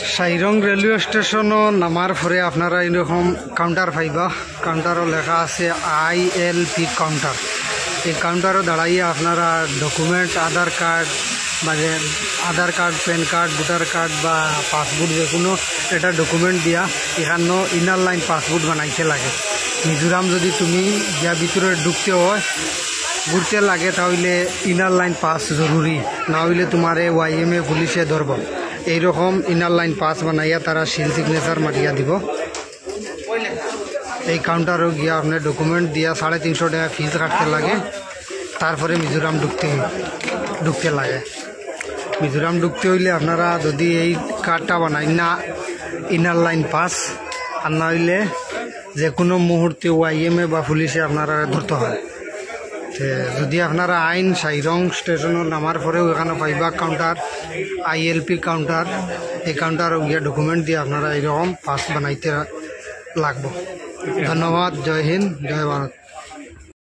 Sairang railway স্টেশনও নামার পরে আপনারা এরকম কাউন্টার পাইবা। কাউন্টারও লেখা আছে ILP কাউন্টার। এই কাউন্টারও দাঁড়াইয়ে আপনারা document Aadhaar card PAN card voter card বা পাসপোর্ট যে কোনো এটা ডকুমেন্ট দিয়া এখানেও ইনার লাইন পাসপোর্ট বানাইতে লাগে। মিজোরাম যদি তুমি যা ভিতরে ঢুকতে হয় ঘুরতে লাগে তাহলে ইনার লাইন পাস জরুরি, না হইলে তোমার YMA পুলিশে ধরব। এইরকম ইনার লাইন পাস বানাইয়া তারা সিল সিগনেচার মারিয়া দিব। এই কাউন্টারও গিয়া আপনার ডকুমেন্ট দিয়া 350 টাকা ফিজ কাটতে লাগে। তারপরে মিজোরাম ঢুকতে লাগে। মিজোরাম ঢুকতে হইলে আপনারা যদি এই কার্ডটা বানাই না ইনার লাইন পাস, আর না হইলে যে কোনো মুহূর্তে YMA বা পুলিশে আপনারা ধরতে হয়। যদি আপনারা আইন সাইরং স্টেশনের নামার পরেও এখানে পাইবা কাউন্টার ILP কাউন্টার। এই কাউন্টারও গিয়া ডকুমেন্ট দিয়ে আপনারা এইরকম পাস বানাইতে লাগবো। ধন্যবাদ। জয় হিন্দ, জয় ভারত।